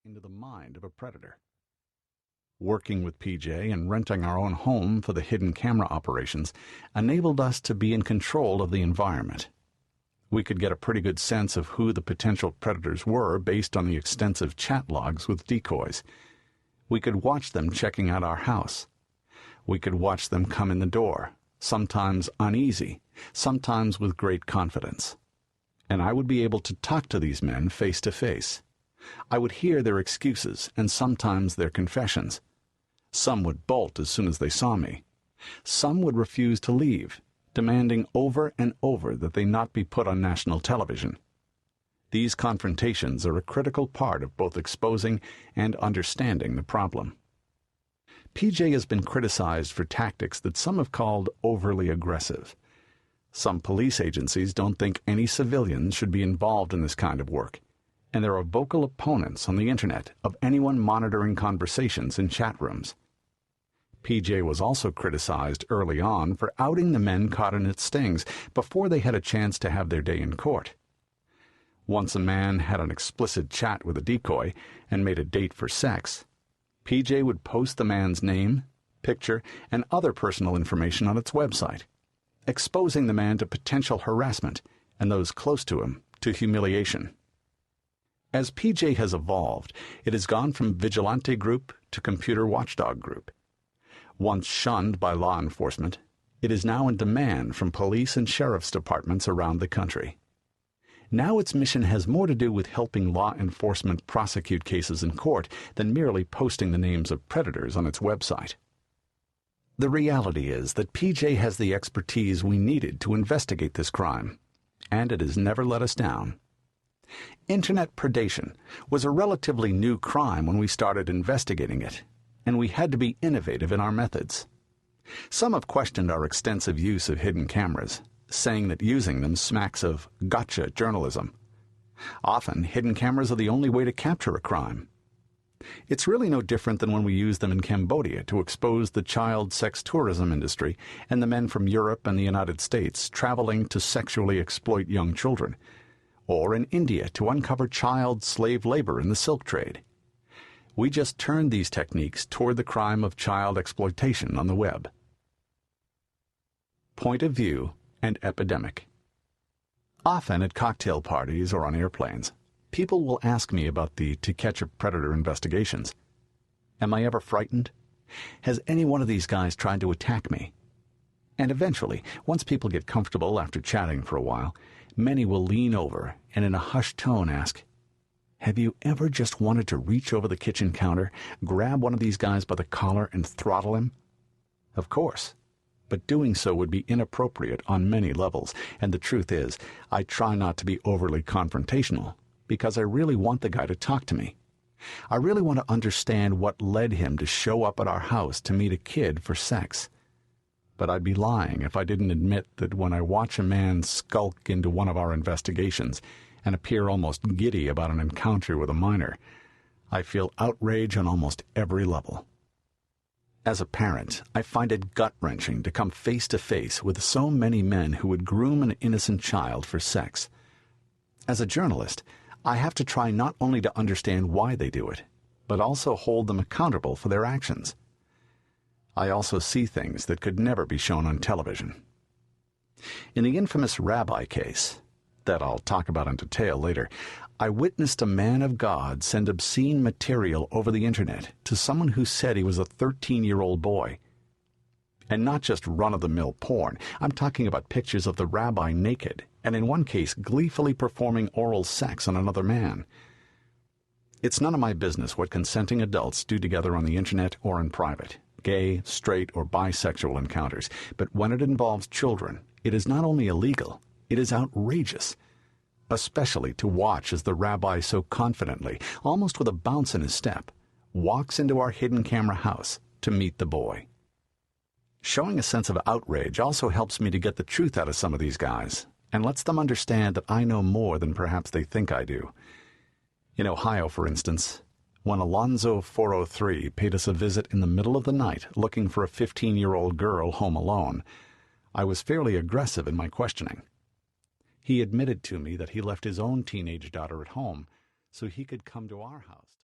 into the mind of a predator. Working with PJ and renting our own home for the hidden camera operations enabled us to be in control of the environment. We could get a pretty good sense of who the potential predators were based on the extensive chat logs with decoys. We could watch them checking out our house. We could watch them come in the door, sometimes uneasy, sometimes with great confidence. And I would be able to talk to these men face to face. I would hear their excuses and sometimes their confessions. Some would bolt as soon as they saw me. Some would refuse to leave, demanding over and over that they not be put on national television. These confrontations are a critical part of both exposing and understanding the problem. PJ has been criticized for tactics that some have called overly aggressive. Some police agencies don't think any civilians should be involved in this kind of work, and there are vocal opponents on the internet of anyone monitoring conversations in chat rooms. PJ was also criticized early on for outing the men caught in its stings before they had a chance to have their day in court. Once a man had an explicit chat with a decoy and made a date for sex, PJ would post the man's name, picture, and other personal information on its website, exposing the man to potential harassment and those close to him to humiliation. As PJ has evolved, it has gone from vigilante group to computer watchdog group. Once shunned by law enforcement, it is now in demand from police and sheriff's departments around the country. Now its mission has more to do with helping law enforcement prosecute cases in court than merely posting the names of predators on its website. The reality is that PJ has the expertise we needed to investigate this crime, and it has never let us down. Internet predation was a relatively new crime when we started investigating it, and we had to be innovative in our methods. Some have questioned our extensive use of hidden cameras, saying that using them smacks of gotcha journalism. Often, hidden cameras are the only way to capture a crime. It's really no different than when we used them in Cambodia to expose the child sex tourism industry and the men from Europe and the United States traveling to sexually exploit young children, or in India to uncover child slave labor in the silk trade. We just turned these techniques toward the crime of child exploitation on the web. Point of view and epidemic. Often at cocktail parties or on airplanes, people will ask me about the To Catch a Predator investigations. Am I ever frightened? Has any one of these guys tried to attack me? And eventually, once people get comfortable after chatting for a while, many will lean over and in a hushed tone ask, "Have you ever just wanted to reach over the kitchen counter, grab one of these guys by the collar and throttle him?" Of course, but doing so would be inappropriate on many levels, and the truth is, I try not to be overly confrontational, because I really want the guy to talk to me. I really want to understand what led him to show up at our house to meet a kid for sex. But I'd be lying if I didn't admit that when I watch a man skulk into one of our investigations and appear almost giddy about an encounter with a minor, I feel outrage on almost every level. As a parent, I find it gut-wrenching to come face-to-face with so many men who would groom an innocent child for sex. As a journalist, I have to try not only to understand why they do it, but also hold them accountable for their actions. I also see things that could never be shown on television. In the infamous rabbi case, that I'll talk about in detail later, I witnessed a man of God send obscene material over the internet to someone who said he was a 13-year-old boy. And not just run-of-the-mill porn. I'm talking about pictures of the rabbi naked, and in one case gleefully performing oral sex on another man. It's none of my business what consenting adults do together on the internet or in private, gay, straight, or bisexual encounters, but when it involves children, it is not only illegal, it is outrageous. Especially to watch as the rabbi so confidently, almost with a bounce in his step, walks into our hidden camera house to meet the boy. Showing a sense of outrage also helps me to get the truth out of some of these guys, and lets them understand that I know more than perhaps they think I do. In Ohio, for instance, when Alonzo 403 paid us a visit in the middle of the night looking for a 15-year-old girl home alone, I was fairly aggressive in my questioning. He admitted to me that he left his own teenage daughter at home so he could come to our house.